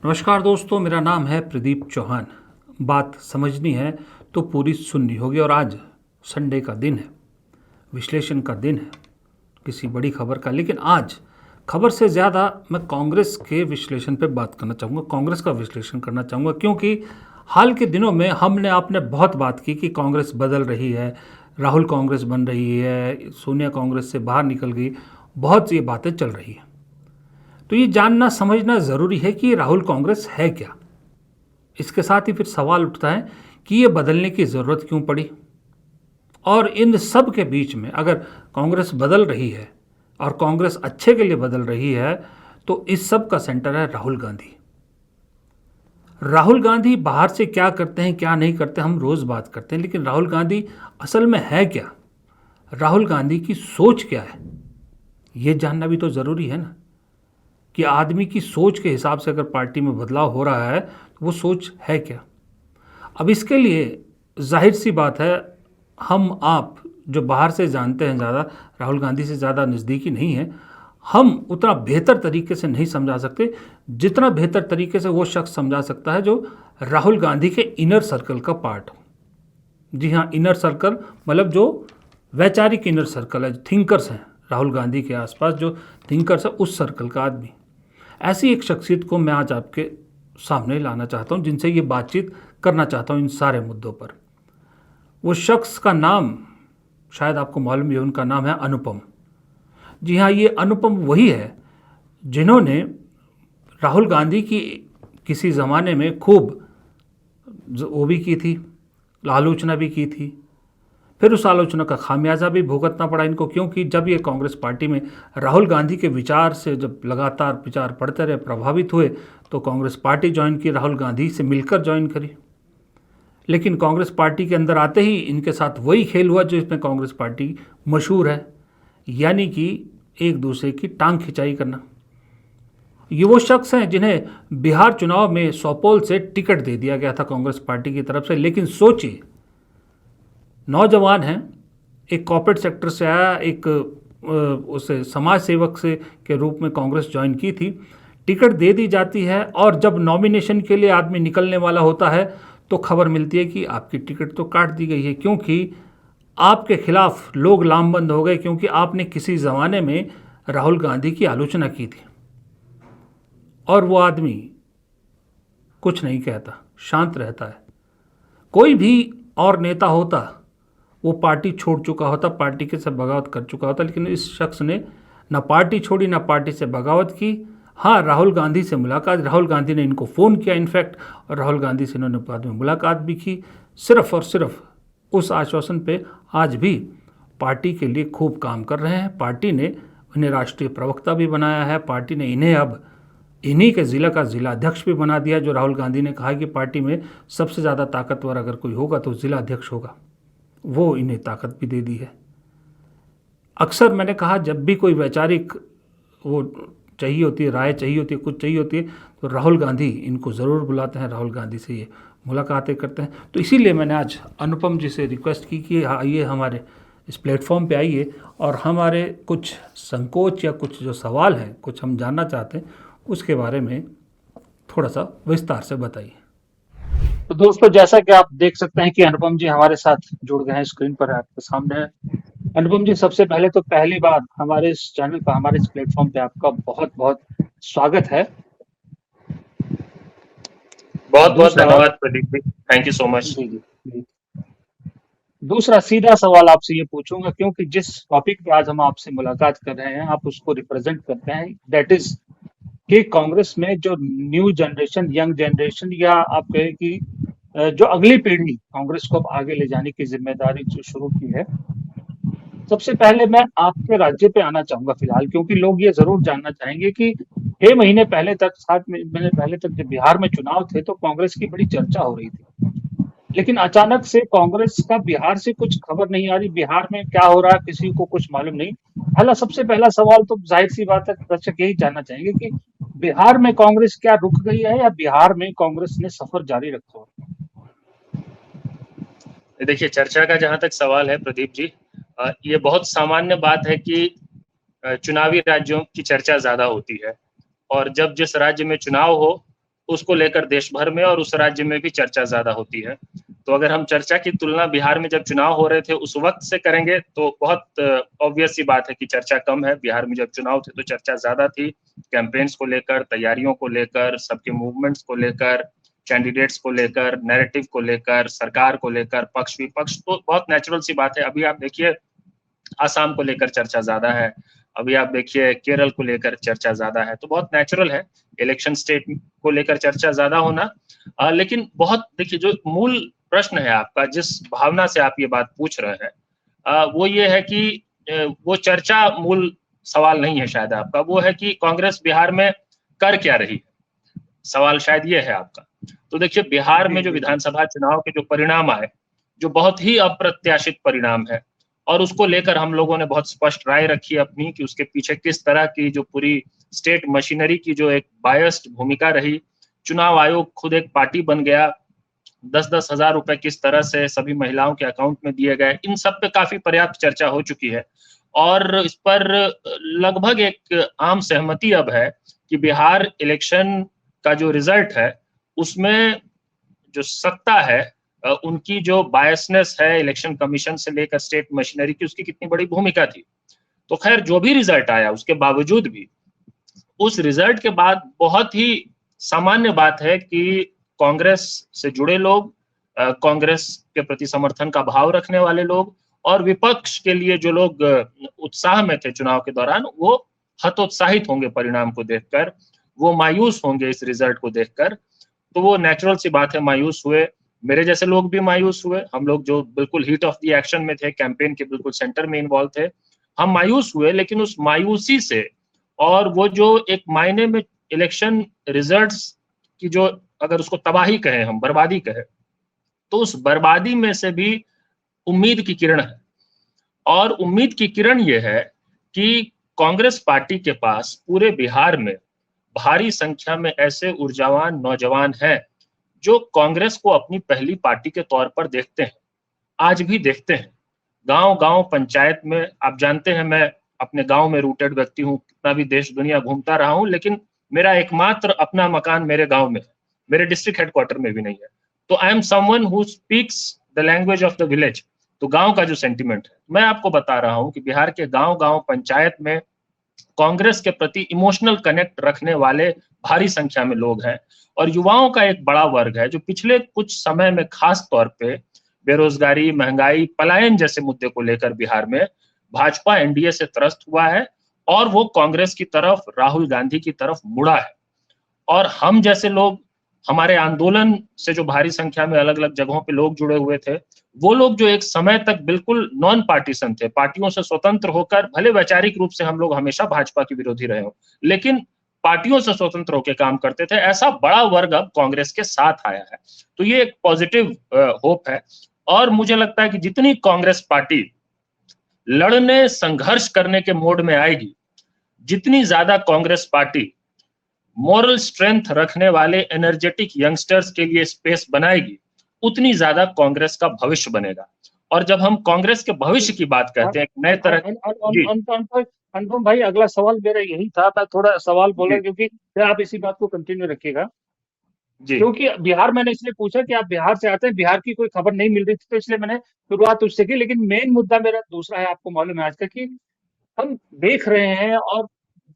नमस्कार दोस्तों, मेरा नाम है प्रदीप चौहान। बात समझनी है तो पूरी सुननी होगी। और आज संडे का दिन है, विश्लेषण का दिन है किसी बड़ी खबर का। लेकिन आज खबर से ज़्यादा मैं कांग्रेस के विश्लेषण पे बात करना चाहूँगा, कांग्रेस का विश्लेषण करना चाहूँगा, क्योंकि हाल के दिनों में हमने आपने बहुत बात की कि कांग्रेस बदल रही है, राहुल कांग्रेस बन रही है, सोनिया कांग्रेस से बाहर निकल गई, बहुत ये बातें चल रही हैं। तो ये जानना समझना ज़रूरी है कि राहुल कांग्रेस है क्या। इसके साथ ही फिर सवाल उठता है कि ये बदलने की ज़रूरत क्यों पड़ी। और इन सब के बीच में अगर कांग्रेस बदल रही है और कांग्रेस अच्छे के लिए बदल रही है, तो इस सब का सेंटर है राहुल गांधी। राहुल गांधी बाहर से क्या करते हैं क्या नहीं करते हम रोज़ बात करते हैं, लेकिन राहुल गांधी असल में है क्या, राहुल गांधी की सोच क्या है, ये जानना भी तो ज़रूरी है ना। कि आदमी की सोच के हिसाब से अगर पार्टी में बदलाव हो रहा है तो वो सोच है क्या। अब इसके लिए जाहिर सी बात है, हम आप जो बाहर से जानते हैं, ज़्यादा राहुल गांधी से ज़्यादा नज़दीकी नहीं है, हम उतना बेहतर तरीके से नहीं समझा सकते जितना बेहतर तरीके से वो शख्स समझा सकता है जो राहुल गांधी के इनर सर्कल का पार्ट हो। जी हाँ, इनर सर्कल मतलब जो वैचारिक इनर सर्कल है, थिंकर्स हैं राहुल गांधी के आसपास, जो थिंकर्स है उस सर्कल का आदमी। ऐसी एक शख्सियत को मैं आज आपके सामने लाना चाहता हूँ, जिनसे ये बातचीत करना चाहता हूँ इन सारे मुद्दों पर। वो शख्स का नाम शायद आपको मालूम भी है, उनका नाम है अनुपम। जी हाँ, ये अनुपम वही है जिन्होंने राहुल गांधी की किसी ज़माने में खूब वो भी की थी, आलोचना भी की थी। फिर उस आलोचना का खामियाजा भी भुगतना पड़ा इनको, क्योंकि जब ये कांग्रेस पार्टी में राहुल गांधी के विचार से जब लगातार विचार पढ़ते रहे, प्रभावित हुए, तो कांग्रेस पार्टी ज्वाइन की, राहुल गांधी से मिलकर ज्वाइन करी। लेकिन कांग्रेस पार्टी के अंदर आते ही इनके साथ वही खेल हुआ जो इसमें कांग्रेस पार्टी मशहूर है, यानी कि एक दूसरे की टांग खिंचाई करना। ये वो शख्स हैं जिन्हें बिहार चुनाव में सौपोल से टिकट दे दिया गया था कांग्रेस पार्टी की तरफ से। लेकिन सोचिए, नौजवान हैं, एक कॉर्पोरेट सेक्टर से आया, एक उसे समाज सेवक से के रूप में कांग्रेस ज्वाइन की थी, टिकट दे दी जाती है, और जब नॉमिनेशन के लिए आदमी निकलने वाला होता है तो खबर मिलती है कि आपकी टिकट तो काट दी गई है, क्योंकि आपके खिलाफ लोग लामबंद हो गए, क्योंकि आपने किसी ज़माने में राहुल गांधी की आलोचना की थी। और वो आदमी कुछ नहीं कहता, शांत रहता है। कोई भी और नेता होता, वो पार्टी छोड़ चुका होता, पार्टी के से बगावत कर चुका होता, लेकिन इस शख्स ने ना पार्टी छोड़ी ना पार्टी से बगावत की। हाँ, राहुल गांधी से मुलाकात, राहुल गांधी ने इनको फ़ोन किया इनफैक्ट, और राहुल गांधी से इन्होंने बाद में मुलाकात भी की, सिर्फ और सिर्फ उस आश्वासन पे आज भी पार्टी के लिए खूब काम कर रहे हैं। पार्टी ने इन्हें राष्ट्रीय प्रवक्ता भी बनाया है, पार्टी ने इन्हें अब इन्हीं के ज़िला का ज़िला अध्यक्ष भी बना दिया। जो राहुल गांधी ने कहा कि पार्टी में सबसे ज़्यादा ताकतवर अगर कोई होगा तो ज़िला अध्यक्ष होगा, वो इन्हें ताकत भी दे दी है। अक्सर मैंने कहा, जब भी कोई वैचारिक वो चाहिए होती है, राय चाहिए होती है, कुछ चाहिए होती है, तो राहुल गांधी इनको ज़रूर बुलाते हैं, राहुल गांधी से ये मुलाकातें करते हैं। तो इसीलिए मैंने आज अनुपम जी से रिक्वेस्ट की कि आइए हमारे इस प्लेटफॉर्म पे आइए, और हमारे कुछ संकोच या कुछ जो सवाल हैं, कुछ हम जानना चाहते हैं, उसके बारे में थोड़ा सा विस्तार से बताइए। तो दोस्तों, जैसा कि आप देख सकते हैं कि अनुपम जी हमारे साथ जुड़ गए हैं, स्क्रीन पर आपके सामने है। अनुपम जी, सबसे पहले तो पहली बार हमारे इस चैनल पर, हमारे इस प्लेटफॉर्म पे आपका बहुत बहुत स्वागत है। बहुत बहुत दूसरा, धन्यवाद Pradeep ji, thank you so much. जी जी जी। दूसरा सीधा सवाल आपसे ये पूछूंगा, क्योंकि जिस टॉपिक पे आज हम आपसे मुलाकात कर रहे हैं आप उसको रिप्रेजेंट करते हैं, दैट इज कि कांग्रेस में जो न्यू जनरेशन, यंग जनरेशन, या आप कहें कि जो अगली पीढ़ी कांग्रेस को अब आगे ले जाने की जिम्मेदारी जो शुरू की है। सबसे पहले मैं आपके राज्य पे आना चाहूंगा फिलहाल, क्योंकि लोग ये जरूर जानना चाहेंगे कि 6 महीने पहले तक, 7 महीने पहले तक जब बिहार में चुनाव थे तो कांग्रेस की बड़ी चर्चा हो रही थी। लेकिन अचानक से कांग्रेस का बिहार से कुछ खबर नहीं आ रही, बिहार में क्या हो रहा है किसी को कुछ मालूम नहीं। पहला, सबसे पहला सवाल तो जाहिर सी बात है, दर्शक यही जानना चाहेंगे कि बिहार में कांग्रेस क्या रुक गई है, या बिहार में कांग्रेस ने सफर जारी रखा हो। देखिए, चर्चा का जहां तक सवाल है प्रदीप जी, ये बहुत सामान्य बात है कि चुनावी राज्यों की चर्चा ज्यादा होती है, और जब जिस राज्य में चुनाव हो उसको लेकर देश भर में और उस राज्य में भी चर्चा ज्यादा होती है। तो अगर हम चर्चा की तुलना बिहार में जब चुनाव हो रहे थे उस वक्त से करेंगे तो बहुत ऑब्वियस सी बात है कि चर्चा कम है। बिहार में जब चुनाव थे तो चर्चा ज्यादा थी, कैंपेन्स को लेकर, तैयारियों को लेकर, सबके मूवमेंट्स को लेकर, कैंडिडेट्स को लेकर, नैरेटिव को लेकर, सरकार को लेकर, पक्ष विपक्ष, तो बहुत नेचुरल सी बात है। अभी आप देखिए आसाम को लेकर चर्चा ज्यादा है, अभी आप देखिए केरल को लेकर चर्चा ज्यादा है, तो बहुत नेचुरल है इलेक्शन स्टेट को लेकर चर्चा ज्यादा होना। लेकिन बहुत देखिए जो मूल प्रश्न है आपका, जिस भावना से आप ये बात पूछ रहे हैं, वो ये है कि वो चर्चा मूल सवाल नहीं है शायद आपका, वो है कि कांग्रेस बिहार में कर क्या रही है, सवाल शायद ये है आपका। तो देखिए बिहार में जो विधानसभा चुनाव के जो परिणाम आए, जो बहुत ही अप्रत्याशित परिणाम है, और उसको लेकर हम लोगों ने बहुत स्पष्ट राय रखी अपनी कि उसके पीछे किस तरह की जो पूरी स्टेट मशीनरी की जो एक बायस्ड भूमिका रही। चुनाव आयोग खुद एक पार्टी बन गया, 10-10 हजार रुपए किस तरह से सभी महिलाओं के अकाउंट में दिए गए, इन सब पे काफी पर्याप्त चर्चा हो चुकी है और इस पर लगभग एक आम सहमति अब है कि बिहार इलेक्शन का जो रिजल्ट है उसमें जो सत्ता है, उनकी जो बायसनेस है इलेक्शन कमीशन से लेकर स्टेट मशीनरी की, उसकी कितनी बड़ी भूमिका थी। तो खैर जो भी रिजल्ट आया उसके बावजूद भी, उस रिजल्ट के बाद बहुत ही सामान्य बात है कि कांग्रेस से जुड़े लोग, कांग्रेस के प्रति समर्थन का भाव रखने वाले लोग और विपक्ष के लिए जो लोग उत्साह में थे चुनाव के दौरान, वो हतोत्साहित होंगे परिणाम को देखकर, वो मायूस होंगे इस रिजल्ट को देखकर। तो वो नेचुरल सी बात है, मायूस हुए, मेरे जैसे लोग भी मायूस हुए, हम लोग जो बिल्कुल हीट ऑफ द एक्शन में थे, कैंपेन के बिल्कुल सेंटर में इन्वॉल्व थे, हम मायूस हुए। लेकिन उस मायूसी से और वो जो एक मायने में इलेक्शन रिजल्ट्स की जो, अगर उसको तबाही कहें हम, बर्बादी कहें, तो उस बर्बादी में से भी उम्मीद की किरण है। और उम्मीद की किरण ये है कि कांग्रेस पार्टी के पास पूरे बिहार में भारी संख्या में ऐसे ऊर्जावान नौजवान हैं जो कांग्रेस को अपनी पहली पार्टी के तौर पर देखते हैं, आज भी देखते हैं। गांव-गांव पंचायत में, आप जानते हैं मैं अपने गांव में रूटेड व्यक्ति हूं, कितना भी देश दुनिया घूमता रहा हूं, लेकिन मेरा एकमात्र अपना मकान मेरे गांव में है, मेरे डिस्ट्रिक्ट हेडक्वार्टर में भी नहीं है। तो I am someone who speaks the language of the village. तो गांव का जो सेंटिमेंट है, मैं आपको बता रहा हूं कि बिहार के गांव-गांव पंचायत में कांग्रेस के प्रति इमोशनल कनेक्ट रखने वाले भारी संख्या में लोग हैं और युवाओं का एक बड़ा वर्ग है जो पिछले कुछ समय में खास तौर पे बेरोजगारी, महंगाई, पलायन जैसे मुद्दे को लेकर बिहार में भाजपा एनडीए से त्रस्त हुआ है और वो कांग्रेस की तरफ, राहुल गांधी की तरफ मुड़ा है। और हम जैसे लोग, हमारे आंदोलन से जो भारी संख्या में अलग अलग जगहों पे लोग जुड़े हुए थे, वो लोग जो एक समय तक बिल्कुल नॉन पार्टीसन थे, पार्टियों से स्वतंत्र होकर, भले वैचारिक रूप से हम लोग हमेशा भाजपा के विरोधी रहे हो, लेकिन पार्टियों से स्वतंत्र होकर काम करते थे, ऐसा बड़ा वर्ग अब कांग्रेस के साथ आया है। तो ये एक पॉजिटिव होप है। और मुझे लगता है कि जितनी कांग्रेस पार्टी लड़ने, संघर्ष करने के मोड में आएगी, जितनी ज्यादा कांग्रेस पार्टी मॉरल स्ट्रेंथ रखने वाले एनर्जेटिक यंगस्टर्स के लिए स्पेस बनाएगी, उतनी ज्यादा कांग्रेस का भविष्य बनेगा। और जब हम कांग्रेस के भविष्य की बात करते हैं, एक नए तरह जी अनुपम भाई, अगला सवाल मेरा यही था, मैं थोड़ा सवाल बोला क्योंकि आप इसी बात को कंटिन्यू रखिएगा। क्योंकि बिहार मैंने इसलिए पूछा कि आप बिहार से आते हैं, बिहार की कोई खबर नहीं मिल रही थी, तो इसलिए मैंने शुरुआत उससे की। लेकिन मेन मुद्दा मेरा दूसरा है, आपको मालूम है आज का कि हम देख रहे हैं और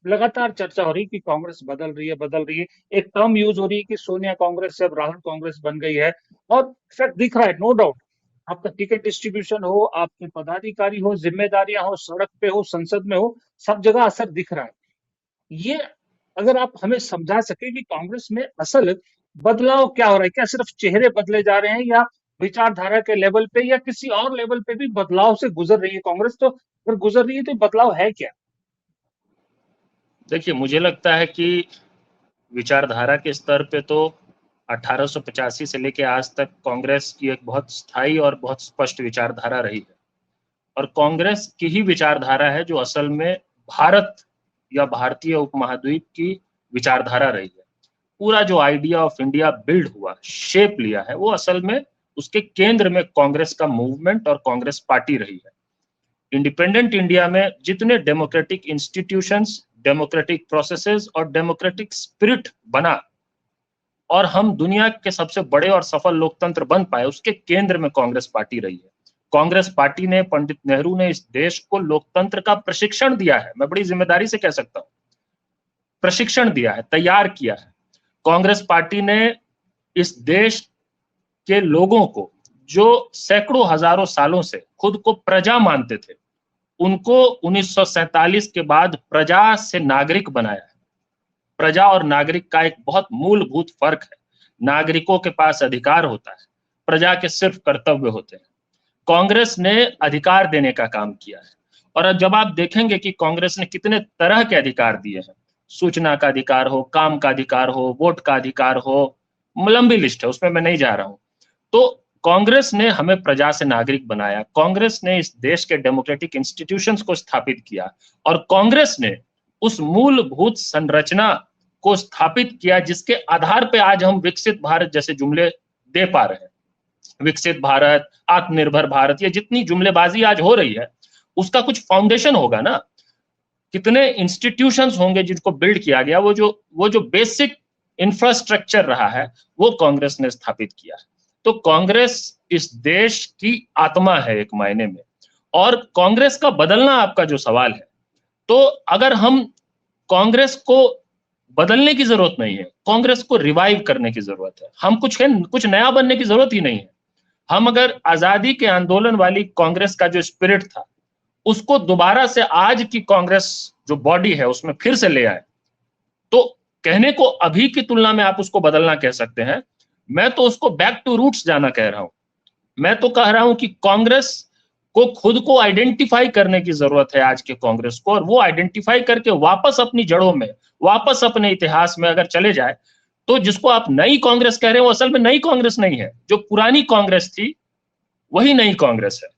लगातार चर्चा हो रही कि कांग्रेस बदल रही है। एक टर्म यूज हो रही है कि सोनिया कांग्रेस से अब राहुल कांग्रेस बन गई है और इफेक्ट दिख रहा है, नो डाउट। आपका टिकट डिस्ट्रीब्यूशन हो, आपके पदाधिकारी हो, जिम्मेदारियां हो, सड़क पे हो, संसद में हो, सब जगह असर दिख रहा है। ये अगर आप हमें समझा सके कि कांग्रेस में असल बदलाव क्या हो रहा है, क्या सिर्फ चेहरे बदले जा रहे हैं या विचारधारा के लेवल पे या किसी और लेवल पे भी बदलाव से गुजर रही है कांग्रेस? तो अगर गुजर रही है तो बदलाव है क्या? देखिए, मुझे लगता है कि विचारधारा के स्तर पे तो 1885 से लेके आज तक कांग्रेस की एक बहुत स्थायी और बहुत स्पष्ट विचारधारा रही है। और कांग्रेस की ही विचारधारा है जो असल में भारत या भारतीय उपमहाद्वीप की विचारधारा रही है। पूरा जो आइडिया ऑफ इंडिया बिल्ड हुआ, शेप लिया है, वो असल में उसके केंद्र में कांग्रेस का मूवमेंट और कांग्रेस पार्टी रही है। इंडिपेंडेंट इंडिया में जितने डेमोक्रेटिक इंस्टीट्यूशंस, डेमोक्रेटिक प्रोसेसेस और डेमोक्रेटिक स्पिरिट बना, और हम दुनिया के सबसे बड़े और सफल लोकतंत्र बन पाए, उसके केंद्र में कांग्रेस पार्टी रही है। कांग्रेस पार्टी ने, पंडित नेहरू ने इस देश को लोकतंत्र का प्रशिक्षण दिया है, मैं बड़ी जिम्मेदारी से कह सकता हूं, प्रशिक्षण दिया है, तैयार किया है। कांग्रेस पार्टी ने इस देश के लोगों को, जो सैकड़ों हजारों सालों से खुद को प्रजा मानते थे, उनको 1947 के बाद प्रजा से नागरिक बनाया है। प्रजा और नागरिक का एक बहुत मूलभूत फर्क है। नागरिकों के पास अधिकार होता है, प्रजा के सिर्फ कर्तव्य होते हैं। कांग्रेस ने अधिकार देने का काम किया है। और जब आप देखेंगे कि कांग्रेस ने कितने तरह के अधिकार दिए हैं, सूचना का अधिकार हो, काम का अधिकार हो, वोट का अधिकार हो, लंबी लिस्ट है, उसमें मैं नहीं जा रहा हूं। तो कांग्रेस ने हमें प्रजा से नागरिक बनाया, कांग्रेस ने इस देश के डेमोक्रेटिक इंस्टीट्यूशंस को स्थापित किया, और कांग्रेस ने उस मूलभूत संरचना को स्थापित किया जिसके आधार पे आज हम विकसित भारत जैसे जुमले दे पा रहे हैं। विकसित भारत, आत्मनिर्भर भारत, ये जितनी जुमलेबाजी आज हो रही है, उसका कुछ फाउंडेशन होगा ना। कितने इंस्टीट्यूशंस होंगे जिनको बिल्ड किया गया, वो जो बेसिक इंफ्रास्ट्रक्चर रहा है, वो कांग्रेस ने स्थापित किया है। तो कांग्रेस इस देश की आत्मा है एक मायने में। और कांग्रेस का बदलना आपका जो सवाल है, तो अगर हम, कांग्रेस को बदलने की जरूरत नहीं है, कांग्रेस को रिवाइव करने की जरूरत है। हम कुछ नया बनने की जरूरत ही नहीं है। हम अगर आजादी के आंदोलन वाली कांग्रेस का जो स्पिरिट था, उसको दोबारा से आज की कांग्रेस जो बॉडी है उसमें फिर से ले आए, तो कहने को अभी की तुलना में आप उसको बदलना कह सकते हैं। मैं तो उसको बैक टू रूट्स जाना कह रहा हूं। मैं तो कह रहा हूं कि कांग्रेस को खुद को आइडेंटिफाई करने की जरूरत है आज के कांग्रेस को, और वो आइडेंटिफाई करके वापस अपनी जड़ों में, वापस अपने इतिहास में अगर चले जाए, तो जिसको आप नई कांग्रेस कह रहे हो, असल में नई कांग्रेस नहीं है। जो पुरानी कांग्रेस थी वही नई कांग्रेस है।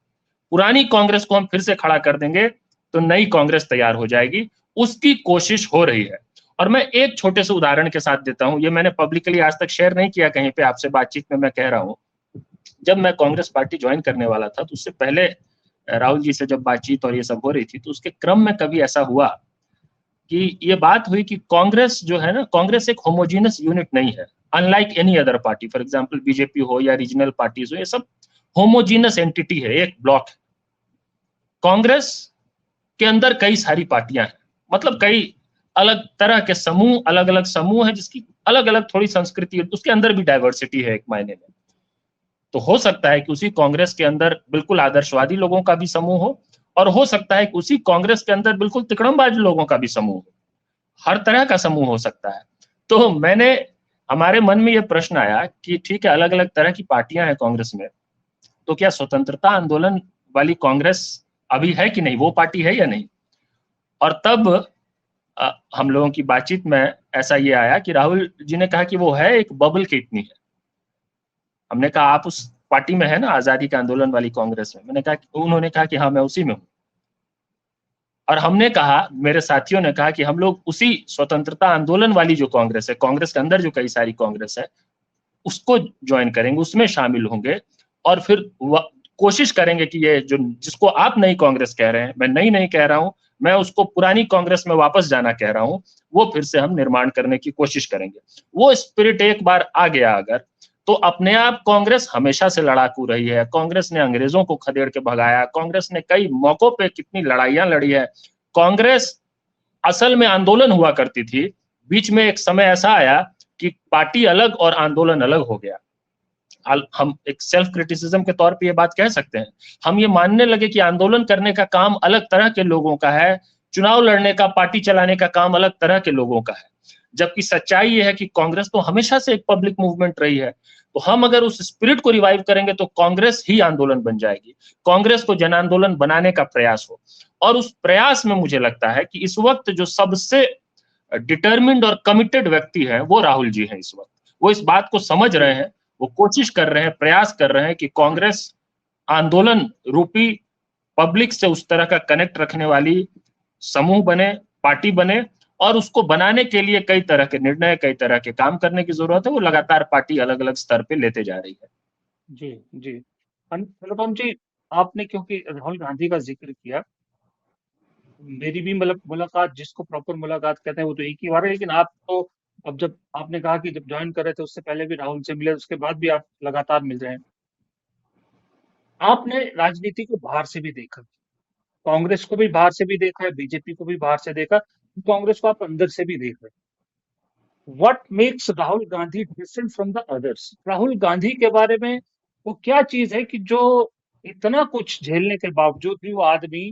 पुरानी कांग्रेस को हम फिर से खड़ा कर देंगे तो नई कांग्रेस तैयार हो जाएगी, उसकी कोशिश हो रही है। और मैं एक छोटे से उदाहरण के साथ देता हूं, ये मैंने पब्लिकली आज तक शेयर नहीं किया कहीं पे, आपसे बातचीत में मैं कह रहा हूं। जब मैं कांग्रेस पार्टी ज्वाइन करने वाला था, तो उससे पहले राहुल जी से जब बातचीत और ये सब हो रही थी, तो उसके क्रम में कभी ऐसा हुआ कि ये बात हुई कि कांग्रेस जो है ना, कांग्रेस एक होमोजीनस यूनिट नहीं है, unlike any other party. For example BJP हो या रीजनल पार्टीज हो, ये सब होमोजीनस एंटिटी है, एक ब्लॉक है। कांग्रेस के अंदर कई सारी पार्टियां हैं, मतलब कई अलग तरह के समूह, अलग अलग समूह है, जिसकी अलग अलग थोड़ी संस्कृति है, उसके अंदर भी डाइवर्सिटी है एक मायने में। तो हो सकता है कि उसी कांग्रेस के अंदर बिल्कुल आदर्शवादी लोगों का भी समूह हो, और हो सकता है कि उसी कांग्रेस के अंदर बिल्कुल तिकड़मबाज लोगों का भी समूह हो। हर तरह का समूह हो सकता है। तो हमारे मन में यह प्रश्न आया कि ठीक है, अलग अलग तरह की पार्टियां हैं कांग्रेस में, तो क्या स्वतंत्रता आंदोलन वाली कांग्रेस अभी है कि नहीं, वो पार्टी है या नहीं। और तब हम लोगों की बातचीत में ऐसा ये आया कि राहुल जी ने कहा कि वो है एक बबल की इतनी है। हमने कहा आप उस पार्टी में है ना, आजादी के आंदोलन वाली कांग्रेस में। उन्होंने कहा कि हाँ मैं उसी में हूँ। और हमने कहा, मेरे साथियों ने कहा कि हम लोग उसी स्वतंत्रता आंदोलन वाली जो कांग्रेस है, कांग्रेस के अंदर जो कई सारी कांग्रेस है, उसको ज्वाइन करेंगे, उसमें शामिल होंगे, और फिर कोशिश करेंगे कि ये जो, जिसको आप नई कांग्रेस कह रहे हैं, मैं नई नहीं कह रहा हूं, मैं उसको पुरानी कांग्रेस में वापस जाना कह रहा हूं, वो फिर से हम निर्माण करने की कोशिश करेंगे। वो स्पिरिट एक बार आ गया अगर, तो अपने आप कांग्रेस हमेशा से लड़ाकू रही है। कांग्रेस ने अंग्रेजों को खदेड़ के भगाया, कांग्रेस ने कई मौकों पे कितनी लड़ाइयां लड़ी है। कांग्रेस असल में आंदोलन हुआ करती थी। बीच में एक समय ऐसा आया कि पार्टी अलग और आंदोलन अलग हो गया। हम एक सेल्फ क्रिटिसिज्म के तौर पे ये बात कह सकते हैं। हम ये मानने लगे कि आंदोलन करने का काम अलग तरह के लोगों का है, चुनाव लड़ने का, पार्टी चलाने का काम अलग तरह के लोगों का है। जबकि सच्चाई ये है कि कांग्रेस तो हमेशा से एक पब्लिक मूवमेंट रही है। तो हम अगर उस स्पिरिट को रिवाइव करेंगे तो कांग्रेस ही आंदोलन बन जाएगी, कांग्रेस को जन आंदोलन बनाने का प्रयास हो। और उस प्रयास में मुझे लगता है कि इस वक्त जो सबसे डिटर्मिन्ड और कमिटेड व्यक्ति है वो राहुल जी हैं। इस वक्त वो इस बात को समझ रहे हैं, वो कोशिश कर रहे हैं, प्रयास कर रहे हैं कि कांग्रेस आंदोलन रूपी पब्लिक से उस तरह का कनेक्ट रखने वाली समूह बने, पार्टी बने, और उसको बनाने के लिए कई तरह के निर्णय, कई तरह के काम करने की जरूरत है। वो लगातार पार्टी अलग अलग स्तर पे लेते जा रही है। जी जी। अनुपम जी, आपने क्योंकि राहुल गांधी का जिक्र किया, मेरी भी मतलब मुलाकात, जिसको प्रॉपर मुलाकात कहते हैं वो तो एक ही बार है, लेकिन आप तो अब जब आपने कहा कि जब ज्वाइन कर रहे थे उससे पहले भी राहुल से मिले, उसके बाद भी आप लगातार मिल रहे हैं, आपने राजनीति को बाहर से भी देखा, कांग्रेस को भी बाहर से भी देखा है, बीजेपी को भी बाहर से देखा, कांग्रेस को आप अंदर से भी देख रहे हैं। What makes Rahul Gandhi different from the others? Rahul Gandhi के बारे में वो क्या चीज है कि जो इतना कुछ झेलने के बावजूद भी वो आदमी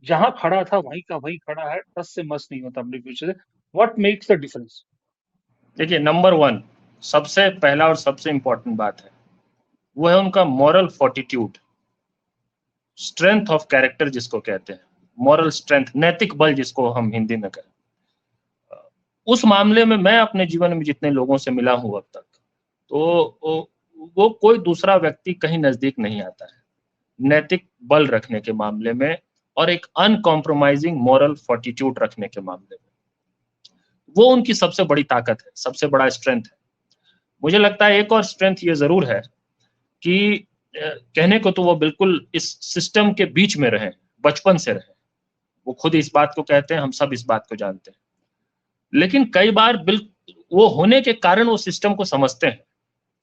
जहां खड़ा था वहीं का वहीं खड़ा है, टस से मस नहीं होता अपने फ्यूचर से? What makes the difference? देखिए, नंबर वन, सबसे पहला और सबसे इंपॉर्टेंट बात है, वो है उनका moral fortitude, strength of character जिसको कहते हैं, मॉरल स्ट्रेंथ, नैतिक बल जिसको हम हिंदी में कहते हैं। उस मामले में मैं अपने जीवन में जितने लोगों से मिला हूं अब तक, तो वो कोई दूसरा व्यक्ति कहीं नजदीक नहीं आता है नैतिक बल रखने के मामले में और एक अनकॉम्प्रोमाइजिंग मॉरल फोर्टिट्यूड रखने के मामले में। वो उनकी सबसे बड़ी ताकत है, सबसे बड़ा स्ट्रेंथ है। मुझे लगता है एक और स्ट्रेंथ ये जरूर है कि कहने को तो वो बिल्कुल इस सिस्टम के बीच में रहे, बचपन से रहे, वो खुद इस बात को कहते हैं, हम सब इस बात को जानते हैं, लेकिन कई बार वो होने के कारण वो सिस्टम को समझते हैं,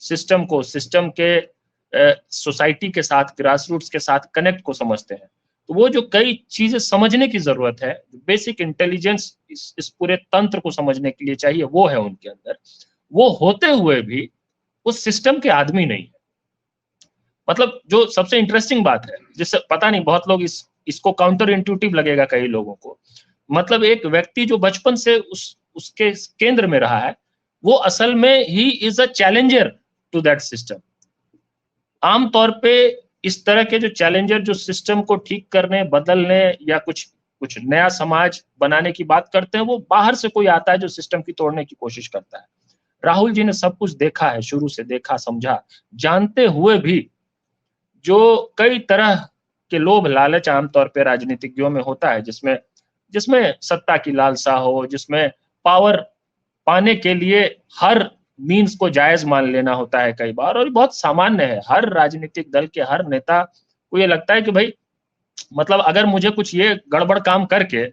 सिस्टम के सोसाइटी के साथ, ग्रास रूट्स के साथ कनेक्ट को समझते हैं। तो वो जो कई चीजें समझने की जरूरत है, बेसिक इंटेलिजेंस इस पूरे तंत्र को समझने के लिए चाहिए, वो है उनके अंदर। वो होते हुए भी उस सिस्टम के आदमी नहीं है। मतलब जो सबसे इंटरेस्टिंग बात है, जिससे पता नहीं बहुत लोग इसको काउंटर इंट्यूटिव लगेगा कई लोगों को, मतलब एक व्यक्ति जो बचपन से उसके केंद्र में रहा है, वो असल में ही is a challenger to that system. आमतौर पे इस तरह के जो चैलेंजर जो सिस्टम को ठीक करने, बदलने या कुछ नया समाज बनाने की बात करते हैं, वो बाहर से कोई आता है जो सिस्टम की तोड़ने की कोशिश करता है। राहुल जी ने सब कुछ देखा है, शुरू से देखा, समझा, जानते हुए भी जो कई तरह के लोभ लालच आमतौर पे राजनीतिज्ञों में होता है, जिसमें सत्ता की लालसा हो, जिसमें पावर पाने के लिए हर मीन्स को जायज मान लेना होता है कई बार, और बहुत सामान्य है। हर राजनीतिक दल के हर नेता को ये लगता है कि भाई, मतलब अगर मुझे कुछ ये गड़बड़ काम करके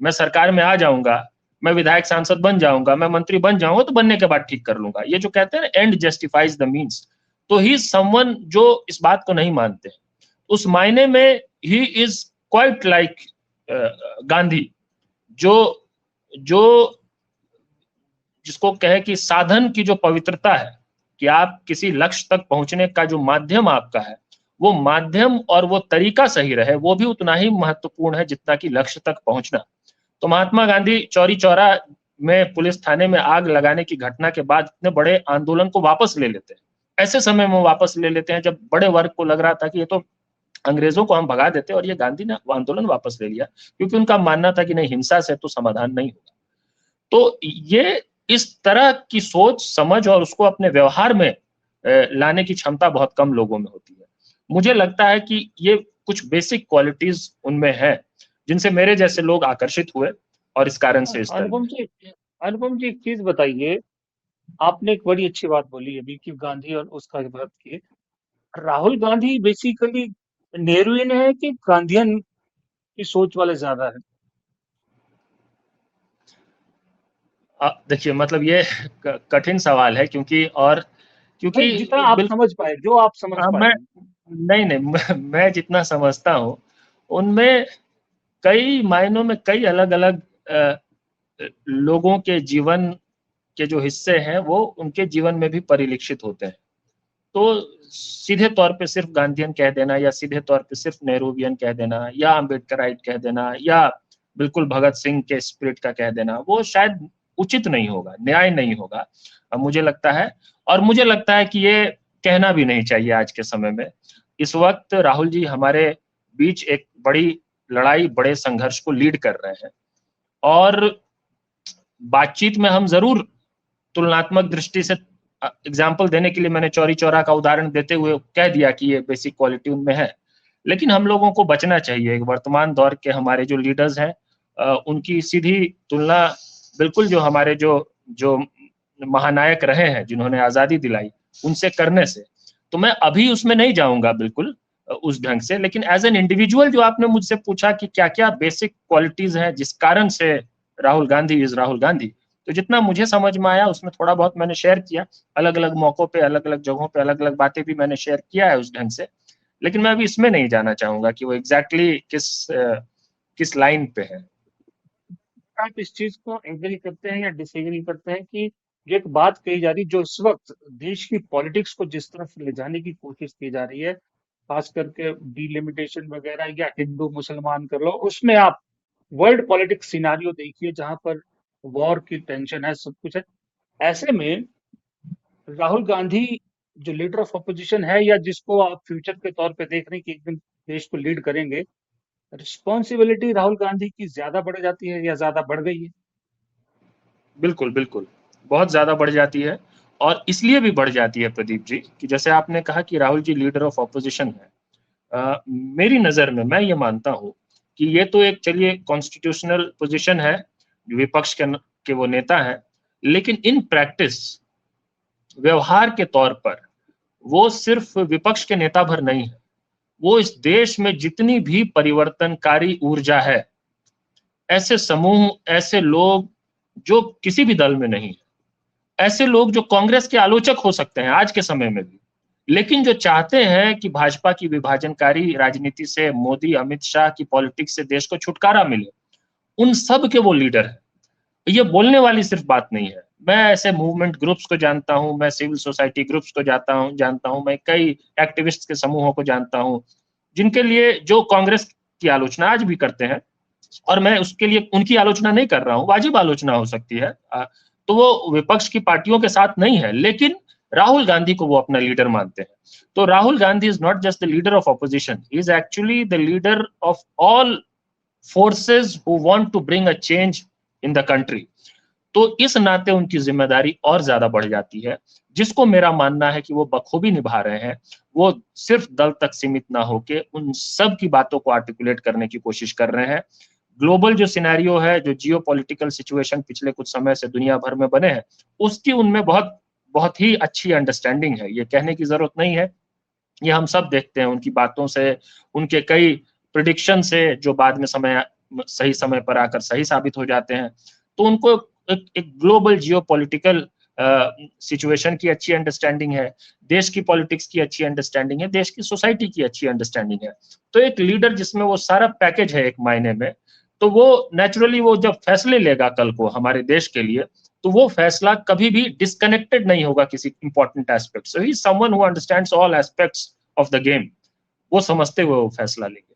मैं सरकार में आ जाऊंगा, मैं विधायक सांसद बन जाऊंगा, मैं मंत्री बन जाऊंगा, तो बनने के बाद ठीक कर लूंगा। ये जो कहते हैं एंड जस्टिफाइज द मीन्स, तो ही समवन जो इस बात को नहीं मानते, उस मायने में ही इज क्वाइट लाइक गांधी, जो जो जिसको कहे कि साधन की जो पवित्रता है, कि आप किसी लक्ष्य तक पहुंचने का जो माध्यम आपका है, वो माध्यम और वो तरीका सही रहे, वो भी उतना ही महत्वपूर्ण है जितना कि लक्ष्य तक पहुंचना। तो महात्मा गांधी चौरी चौरा में पुलिस थाने में आग लगाने की घटना के बाद इतने बड़े आंदोलन को वापस ले लेते हैं। ऐसे समय में वापस ले लेते हैं जब बड़े वर्ग को लग रहा था कि ये तो अंग्रेजों को हम भगा देते, और ये गांधी ने आंदोलन वापस ले लिया, क्योंकि उनका मानना था कि नहीं, हिंसा से तो समाधान नहीं होगा। तो ये इस तरह की सोच समझ और उसको अपने व्यवहार में लाने की क्षमता बहुत कम लोगों में होती है। मुझे लगता है कि ये कुछ बेसिक क्वालिटीज उनमें है जिनसे मेरे जैसे लोग आकर्षित हुए, और इस कारण से इस अनुपम जी, अनुपम जी एक चीज बताइए, आपने एक बड़ी अच्छी बात बोली अभी कि गांधी और उसका बात की। राहुल गांधी बेसिकली नेहरूियन है कि गांधीयन की सोच वाले ज्यादा है? देखिए, मतलब ये कठिन सवाल है, क्योंकि नहीं, जितना आप बिल्कुल, समझ पाए, जो आप समझ पाए। मैं नहीं नहीं मैं जितना समझता हूँ, उनमें कई मायनों में कई अलग अलग लोगों के जीवन के जो हिस्से हैं वो उनके जीवन में भी परिलक्षित होते हैं। तो सीधे तौर पे सिर्फ गांधीयन कह देना, या सीधे तौर पे सिर्फ नेहरूवियन कह देना, या अम्बेडकराइट कह देना, या बिल्कुल भगत सिंह के स्पिरिट का कह देना, वो शायद उचित नहीं होगा, न्याय नहीं होगा, मुझे लगता है। और मुझे लगता है कि ये कहना भी नहीं चाहिए आज के समय में। इस वक्त राहुल जी हमारे बीच एक बड़ी लड़ाई, बड़े संघर्ष को लीड कर रहे हैं, और बातचीत में हम जरूर तुलनात्मक दृष्टि से, एग्जाम्पल देने के लिए मैंने चौरी चौरा का उदाहरण देते हुए कह दिया कि ये बेसिक क्वालिटी उनमें है, लेकिन हम लोगों को बचना चाहिए। वर्तमान दौर के हमारे जो लीडर्स हैं, उनकी सीधी तुलना बिल्कुल जो हमारे जो जो महानायक रहे हैं, जिन्होंने आजादी दिलाई, उनसे करने से। तो मैं अभी उसमें नहीं जाऊंगा बिल्कुल उस ढंग से, लेकिन एज एन इंडिविजुअल जो आपने मुझसे पूछा कि क्या क्या बेसिक क्वालिटीज हैं जिस कारण से राहुल गांधी इज राहुल गांधी, तो जितना मुझे समझ में आया उसमें थोड़ा बहुत मैंने शेयर किया, अलग अलग मौकों पे, अलग अलग जगहों पे अलग अलग बातें भी मैंने शेयर किया है उस ढंग से। लेकिन मैं अभी इसमें नहीं जाना चाहूंगा कि वो एग्जैक्टली किस लाइन पे है। आप इस चीज को एग्री करते हैं या डिसएग्री करते हैं कि जो एक बात कही जा रही, जो इस वक्त देश की पॉलिटिक्स को जिस तरफ ले जाने की कोशिश की जा रही है, खास करके डिलिमिटेशन वगैरह या हिंदू मुसलमान कर लो, उसमें आप वर्ल्ड पॉलिटिक्स सिनारियो देखिए जहां पर वॉर की टेंशन है, सब कुछ है। ऐसे में राहुल गांधी जो लीडर ऑफ अपोजिशन है, या जिसको आप फ्यूचर के तौर पे देख रहे हैं कि एक दिन देश को लीड करेंगे, रिस्पॉन्सिबिलिटी राहुल गांधी की ज्यादा बढ़ जाती है या ज्यादा बढ़ गई है? बिल्कुल, बिल्कुल। बहुत ज़्यादा बढ़ जाती है, और इसलिए भी बढ़ जाती है प्रदीप जी कि जैसे आपने कहा कि Rahul ji leader of opposition है। मेरी नज़र में मैं ये मानता हूँ कि ये तो एक चलिए कॉन्स्टिट्यूशनल पोजीशन है, विपक्ष के वो नेता हैं, लेकिन इन प्रैक्टिस व्यवहार के तौर पर वो सिर्फ विपक्ष के नेता भर नहीं है, वो इस देश में जितनी भी परिवर्तनकारी ऊर्जा है, ऐसे समूह, ऐसे लोग जो किसी भी दल में नहीं है, ऐसे लोग जो कांग्रेस के आलोचक हो सकते हैं आज के समय में भी, लेकिन जो चाहते हैं कि भाजपा की विभाजनकारी राजनीति से, मोदी अमित शाह की पॉलिटिक्स से देश को छुटकारा मिले, उन सब के वो लीडर है। ये बोलने वाली सिर्फ बात नहीं है। मैं ऐसे मूवमेंट ग्रुप्स को जानता हूं, मैं सिविल सोसाइटी ग्रुप्स को जानता हूं, मैं कई एक्टिविस्ट के समूहों को जानता हूं, जिनके लिए जो कांग्रेस की आलोचना आज भी करते हैं, और मैं उसके लिए उनकी आलोचना नहीं कर रहा हूं, वाजिब आलोचना हो सकती है, तो वो विपक्ष की पार्टियों के साथ नहीं है, लेकिन राहुल गांधी को वो अपना लीडर मानते हैं। तो Rahul Gandhi is not just the leader of opposition, he is actually the leader of all forces who want to bring a change in the country. तो इस नाते उनकी जिम्मेदारी और ज्यादा बढ़ जाती है, जिसको मेरा मानना है कि वो बखूबी निभा रहे हैं। वो सिर्फ दल तक सीमित ना होके उन सब की बातों को आर्टिकुलेट करने की कोशिश कर रहे हैं। ग्लोबल जो सिनेरियो है, जो जियो पॉलिटिकल सिचुएशन पिछले कुछ समय से दुनिया भर में बने हैं, उसकी उनमें बहुत बहुत ही अच्छी अंडरस्टैंडिंग है, ये कहने की जरूरत नहीं है। ये हम सब देखते हैं उनकी बातों से, उनके कई प्रिडिक्शन से, जो बाद में सही समय पर आकर सही साबित हो जाते हैं। तो उनको एक ग्लोबल जियो पॉलिटिकल सिचुएशन की अच्छी अंडरस्टैंडिंग है, देश की पॉलिटिक्स की अच्छी अंडरस्टैंडिंग है, देश की सोसाइटी की अच्छी अंडरस्टैंडिंग है। तो एक लीडर जिसमें वो सारा पैकेज है एक मायने में, तो वो नेचुरली वो जब फैसले लेगा कल को हमारे देश के लिए, तो वो फैसला कभी भी डिस्कनेक्टेड नहीं होगा किसी इंपॉर्टेंट एस्पेक्ट से। He is someone who understands all aspects of the game, वो समझते हुए वो फैसला लेंगे।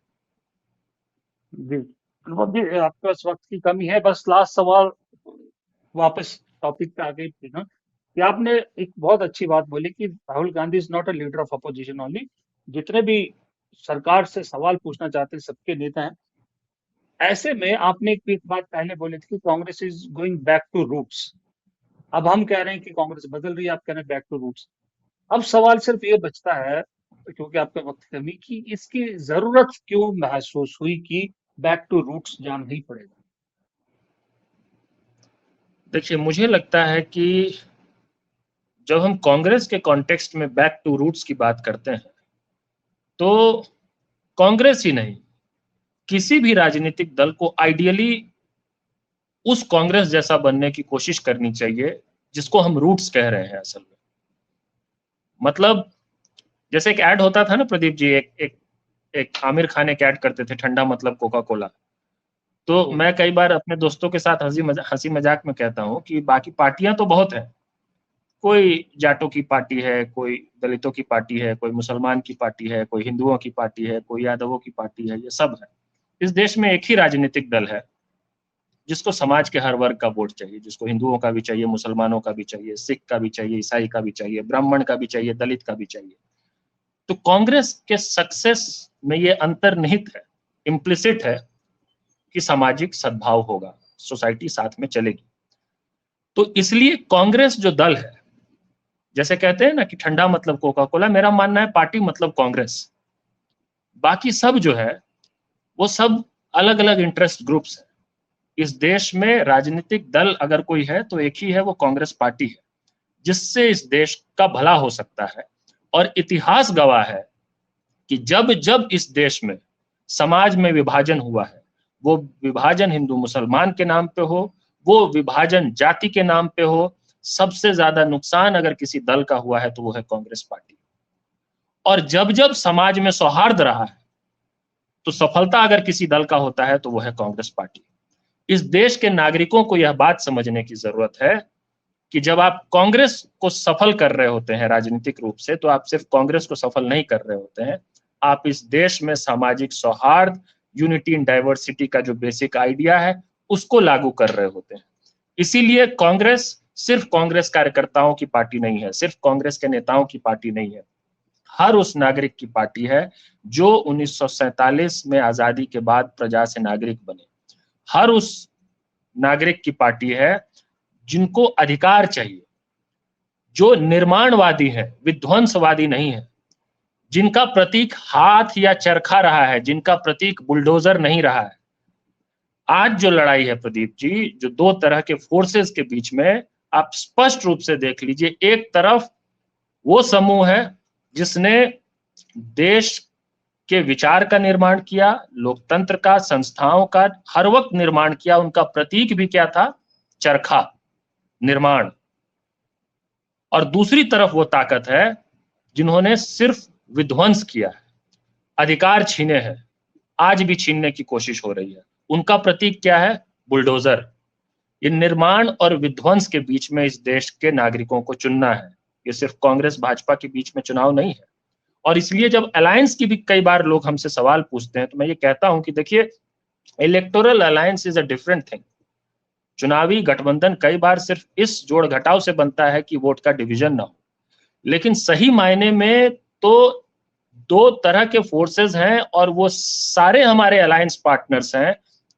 जी अनुभव जी, आपके पास वक्त की कमी है, बस लास्ट सवाल, वापस टॉपिक पे आ गई थी ना, कि आपने एक बहुत अच्छी बात बोली कि Rahul Gandhi is not a leader of opposition only, जितने भी सरकार से सवाल पूछना चाहते हैं सबके नेता हैं। ऐसे में आपने एक बात पहले बोली थी कि Congress is going back to roots. अब हम कह रहे हैं कि कांग्रेस बदल रही है, आप कह रहे हैं बैक टू रूट्स। अब सवाल सिर्फ ये बचता है, क्योंकि आपका वक्त की कमी, की इसकी जरूरत क्यों महसूस हुई कि बैक टू रूट्स जाना ही पड़ेगा? देखिए, मुझे लगता है कि जब हम कांग्रेस के कॉन्टेक्स्ट में बैक टू रूट्स की बात करते हैं, तो कांग्रेस ही नहीं, किसी भी राजनीतिक दल को आइडियली उस कांग्रेस जैसा बनने की कोशिश करनी चाहिए जिसको हम रूट्स कह रहे हैं असल में। मतलब जैसे एक ऐड होता था ना प्रदीप जी, एक एक एक आमिर खान एक ऐड करते थे, ठंडा मतलब कोका कोला। तो मैं कई बार अपने दोस्तों के साथ हंसी मजाक में कहता हूँ कि बाकी पार्टियां तो बहुत हैं, कोई जाटों की पार्टी है, कोई दलितों की पार्टी है, कोई मुसलमान की पार्टी है, कोई हिंदुओं की पार्टी है, कोई यादवों की पार्टी है, ये सब है। इस देश में एक ही राजनीतिक दल है जिसको समाज के हर वर्ग का वोट चाहिए, जिसको हिंदुओं का भी चाहिए, मुसलमानों का भी चाहिए, सिख का भी चाहिए, ईसाई का भी चाहिए, ब्राह्मण का भी चाहिए, दलित का भी चाहिए। तो कांग्रेस के सक्सेस में ये अंतर्निहित है, इम्प्लिसिट है, कि सामाजिक सद्भाव होगा, सोसाइटी साथ में चलेगी। तो इसलिए कांग्रेस जो दल है, जैसे कहते हैं ना कि ठंडा मतलब कोका कोला, मेरा मानना है पार्टी मतलब कांग्रेस। बाकी सब जो है वो सब अलग अलग इंटरेस्ट ग्रुप्स हैं। इस देश में राजनीतिक दल अगर कोई है तो एक ही है, वो कांग्रेस पार्टी है, जिससे इस देश का भला हो सकता है। और इतिहास गवाह है कि जब जब इस देश में समाज में विभाजन हुआ है, वो विभाजन हिंदू मुसलमान के नाम पे हो, वो विभाजन जाति के नाम पे हो, सबसे ज्यादा नुकसान अगर किसी दल का हुआ है तो वो है कांग्रेस पार्टी। और जब जब समाज में सौहार्द रहा है तो सफलता अगर किसी दल का होता है तो वो है कांग्रेस पार्टी। इस देश के नागरिकों को यह बात समझने की जरूरत है कि जब आप कांग्रेस को सफल कर रहे होते हैं राजनीतिक रूप से, तो आप सिर्फ कांग्रेस को सफल नहीं कर रहे होते हैं, आप इस देश में सामाजिक सौहार्द, यूनिटी इन डाइवर्सिटी का जो बेसिक आइडिया है उसको लागू कर रहे होते हैं। इसीलिए कांग्रेस सिर्फ कांग्रेस कार्यकर्ताओं की पार्टी नहीं है, सिर्फ कांग्रेस के नेताओं की पार्टी नहीं है, हर उस नागरिक की पार्टी है जो 1947 में आजादी के बाद प्रजा से नागरिक बने। हर उस नागरिक की पार्टी है जिनको अधिकार चाहिए, जो निर्माणवादी है, विध्वंसवादी नहीं है, जिनका प्रतीक हाथ या चरखा रहा है, जिनका प्रतीक बुलडोजर नहीं रहा है। आज जो लड़ाई है प्रदीप जी, जो दो तरह के फोर्सेस के बीच में, आप स्पष्ट रूप से देख लीजिए, एक तरफ वो समूह है जिसने देश के विचार का निर्माण किया, लोकतंत्र का, संस्थाओं का हर वक्त निर्माण किया, उनका प्रतीक भी क्या था? चरखा, निर्माण। और दूसरी तरफ वो ताकत है जिन्होंने सिर्फ विध्वंस किया है, अधिकार छीने हैं, आज भी छीनने की कोशिश हो रही है। उनका प्रतीक क्या है? बुलडोजर। ये निर्माण और विध्वंस के बीच में इस देश के नागरिकों को चुनना है। ये सिर्फ कांग्रेस भाजपा के बीच में चुनाव नहीं है। और इसलिए जब अलायंस की भी कई बार लोग हमसे सवाल पूछते हैं तो मैं ये कहता हूं कि देखिए, electoral alliance is a different thing. चुनावी गठबंधन कई बार सिर्फ इस जोड़ घटाव से बनता है कि वोट का डिवीजन ना हो, लेकिन सही मायने में तो दो तरह के फोर्सेस हैं और वो सारे हमारे अलायंस पार्टनर्स हैं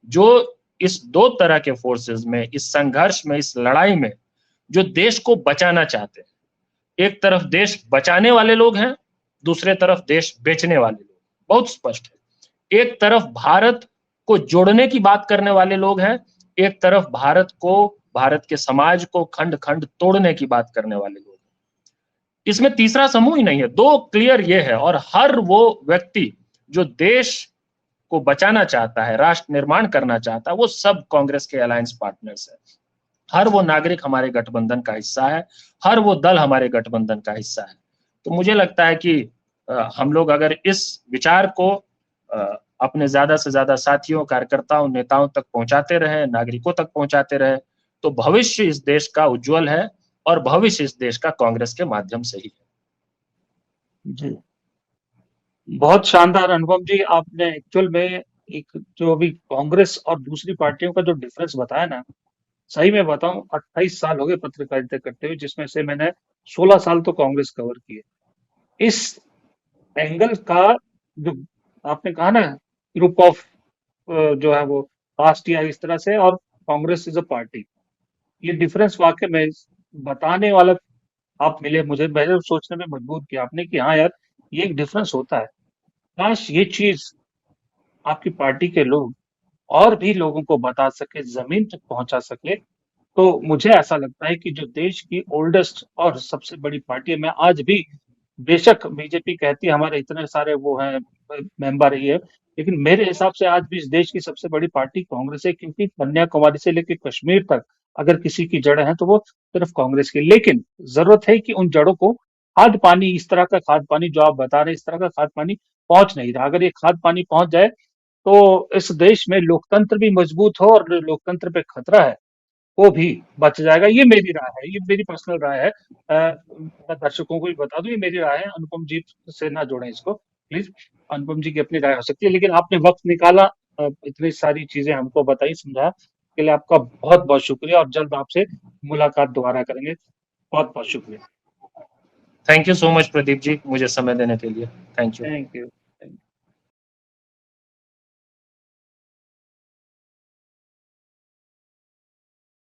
जो इस दो तरह के फोर्सेस में, इस संघर्ष में, इस लड़ाई में जो देश को बचाना चाहते हैं। एक तरफ देश बचाने वाले लोग हैं, दूसरे तरफ देश बेचने वाले लोग, बहुत स्पष्ट है। एक तरफ भारत को जोड़ने की बात करने वाले लोग हैं, एक तरफ भारत को, भारत के समाज को खंड खंड तोड़ने की बात करने वाले लोग। इसमें तीसरा समूह ही नहीं है, दो क्लियर ये है। और हर वो व्यक्ति जो देश को बचाना चाहता है, राष्ट्र निर्माण करना चाहता है, वो सब कांग्रेस के अलायंस पार्टनर्स है। हर वो नागरिक हमारे गठबंधन का हिस्सा है, हर वो दल हमारे गठबंधन का हिस्सा है। तो मुझे लगता है कि हम लोग अगर इस विचार को अपने ज्यादा से ज्यादा साथियों, कार्यकर्ताओं, नेताओं तक पहुंचाते रहे, नागरिकों तक पहुंचाते रहे, तो भविष्य इस देश का उज्जवल है और भविष्य इस देश का कांग्रेस के माध्यम से ही है। जी, बहुत शानदार अनुपम जी। आपने एक्चुअल में एक जो अभी कांग्रेस और दूसरी पार्टियों का जो डिफरेंस बताया ना, सही में बताऊं, 28 साल हो गए पत्रकारिता करते हुए, जिसमें से मैंने 16 साल तो कांग्रेस कवर किए। इस एंगल का जो आपने कहा ना, ग्रुप ऑफ जो है वो पास्ट या इस तरह से, और कांग्रेस इज अ पार्टी, ये डिफरेंस वाकई में बताने वाला आप मिले मुझे। मैंने सोचने में मजबूर किया आपने कि हाँ यार, ये एक डिफरेंस होता है। काश ये चीज आपकी पार्टी के लोग और भी लोगों को बता सके, जमीन तक पहुंचा सके, तो मुझे ऐसा लगता है कि जो देश की ओल्डेस्ट और सबसे बड़ी पार्टी है, मैं आज भी, बेशक बीजेपी कहती है हमारे इतने सारे वो हैं मेंबर है ये, लेकिन मेरे हिसाब से आज भी इस देश की सबसे बड़ी पार्टी कांग्रेस है, क्योंकि कन्याकुमारी से लेकर कश्मीर तक अगर किसी की जड़ है तो वो सिर्फ कांग्रेस की। लेकिन जरूरत है कि उन जड़ों को खाद पानी, इस तरह का खाद पानी जो आप बता रहे हैं, इस तरह का खाद पानी पहुंच नहीं रहा। अगर ये खाद पानी पहुंच जाए तो इस देश में लोकतंत्र भी मजबूत हो, और लोकतंत्र पे खतरा है वो भी बच जाएगा। ये मेरी राय है, ये मेरी पर्सनल राय है। मैं दर्शकों को भी बता दूं, ये मेरी राय है। अनुपम जी से ना जोड़ें इसको प्लीज, अनुपम जी की अपनी राय हो सकती है, लेकिन आपने वक्त निकाला, इतनी सारी चीजें हमको बताई, समझाया, के लिए आपका बहुत बहुत शुक्रिया, और जल्द आपसे मुलाकात दोबारा करेंगे। बहुत बहुत शुक्रिया। Thank you so much Pradeep ji, मुझे समय देने के लिए। Thank you. Thank you.